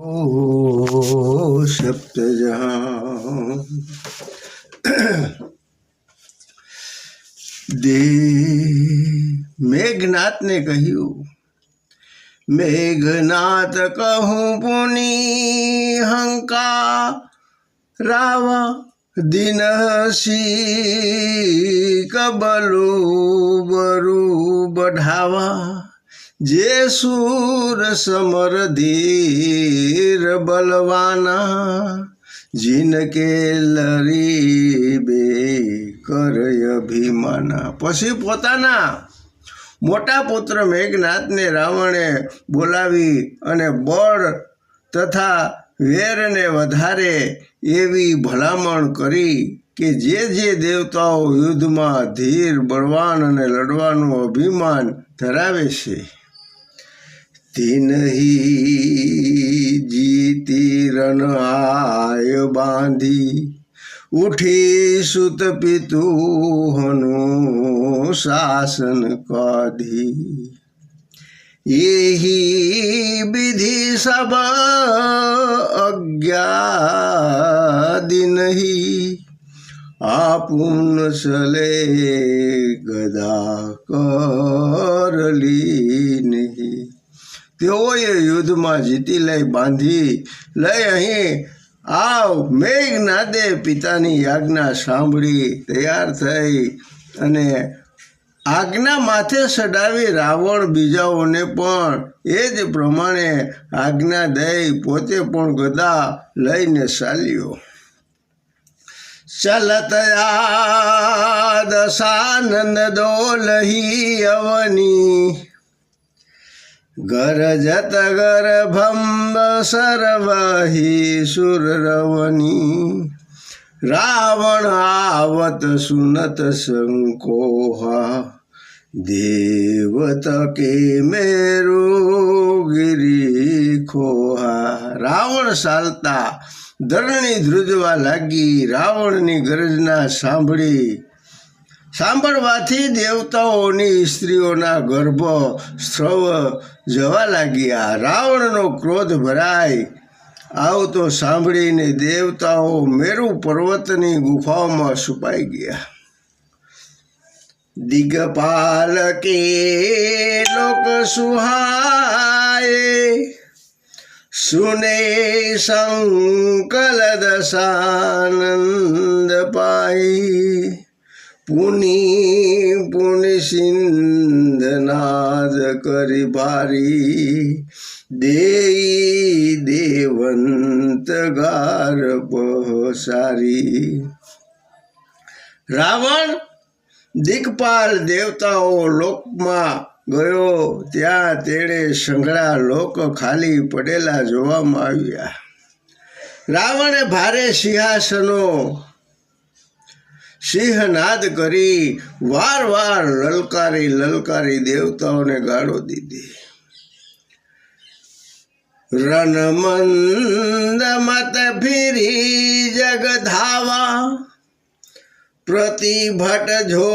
ओ सप्तजहां दे मेघनाथ ने કહ્યું, મેઘનાથ કહું પુની હંકારાવા દિનસી કબલુ બરુ બઢાવા જે સુર સમર ધીર બલવાના જીનકે લરી બે કરય અભિમાના। પછી પોતાના મોટા પુત્ર મેઘનાથને રાવણે બોલાવી અને બળ તથા વેરને વધારે એવી ભલામણ કરી કે જે દેવતાઓ યુદ્ધમાં ધીર બળવાન અને લડવાનું અભિમાન ધરાવે છે તિનહી જીતી રણ આય બાંધી ઉઠી સુત પિતુહનું શાસન કાધી એહી વિધિ સબ અજ્ઞાદિનહી આપુન સલે ગદા કરલી નહીં। તેઓએ યુદ્ધમાં જીતી લઈ બાંધી લઈ અહીં આવ। મેઘનાદે પિતાની આજ્ઞા સાંભળી તૈયાર થઈ અને આજ્ઞા માથે ચડાવી રાવણ બીજાઓને પણ એ જ પ્રમાણે આજ્ઞા દઈ પોતે પણ ગદા લઈને ચાલ્યો। ચલત દશાનંદ દોલહી અવની ગરજત ગર્ભમ સર્વહી સુરરવની રાવણ આવત સુનત સંકોહા દેવત કે મેરુ ગિરી ખોહા। રાવણ ચાલતા ધરણી ધ્રુજવા લાગી। રાવણની ગર્જના સાંભળવાથી દેવતાઓની સ્ત્રીઓના ગર્ભ સ્રવ જવા લાગ્યા। રાવણનો ક્રોધ ભરાય આવતો સાંભળીને દેવતાઓ મેરુ પર્વતની ગુફાઓમાં છુપાઈ ગયા। દિગપાલ કે લોક સુહાય સુને સંકલ દશાનંદ પાઈ પુની પુની સિંધનાદ કરી ભારી દેઈ દેવંત ગાર પસારી। રાવણ દિગપાલ દેવતાઓ લોકમાં ગયો ત્યાં તેણે સંઘળા લોક ખાલી પડેલા જોવામાં આવ્યા। રાવણે ભારે સિંહાસનો સિંહનાદ કરી વાર લલકારી દેવતાઓને ગાળો દીધી। રણમંદ મત ફિરી જગ ધાવા પ્રતિભટ જો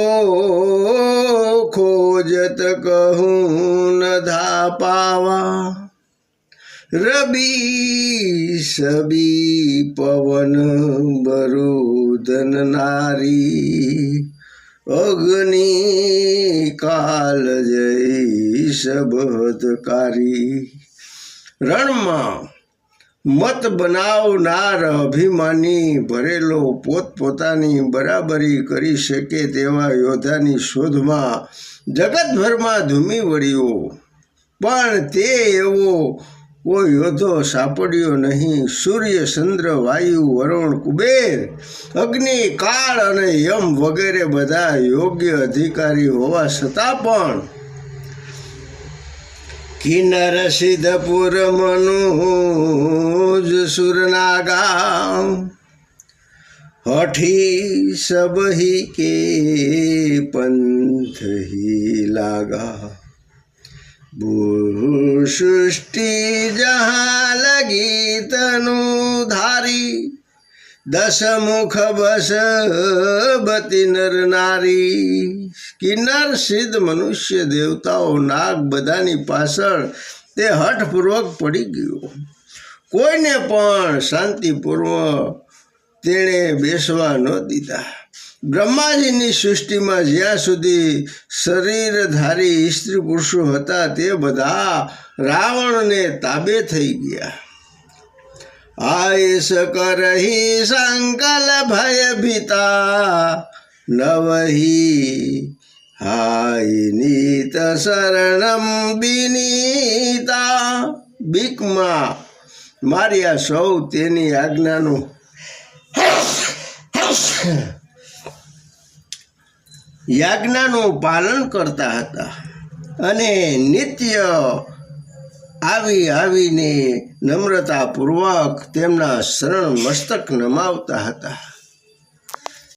ખોજત કહું ન ધા પાવા રબી સબી પવન બરુદન નારી અગ્નિ કાલ જય સબતકારી। રણમાં મત બનાવનાર અભિમાની ભરેલો પોતપોતાની બરાબરી કરી શકે તેવા યોદ્ધાની શોધમાં જગતભરમાં ધૂમી વળ્યો, પણ તે એવો કોઈ યોદ્ધો સાંપડ્યો નહીં। સૂર્ય ચંદ્ર વાયુ વરુણ કુબેર અગ્નિ કાળ અને યમ વગેરે બધા યોગ્ય અધિકારી હોવા છતાં પણ કિન્નર સિદ્ધપુર મનુજ સુરનાગા હઠી સબહી કે પંથ હી લાગા। ભૂ સૃષ્ટિ જहाँ લગી તનુ ધારી દશમુખ બસ બતી નર નારી। કિન્નર સિદ્ધ મનુષ્ય દેવતાઓ નાગ બધાની પાછળ તે હઠપૂર્વક પડી ગયો। કોઈને પણ શાંતિપૂર્વક તેણે બેસવા ન દીધા. બ્રહ્માજીની સૃષ્ટિમાં જ્યાં સુધી શરીરધારી સ્ત્રી પુરુષો હતા તે બધા રાવણને તાબે થઈ ગયા. આયસ કરહી સંકલ ભય ભીતા નવહી હાય નીત શરણમ બિનીતા. બીકમાં માર્યા સૌ તેની આજ્ઞાનું પાલન કરતા હતા અને નિત્ય આવીને નમ્રતાપૂર્વક તેમના શરણ મસ્તક નમાવતા હતા.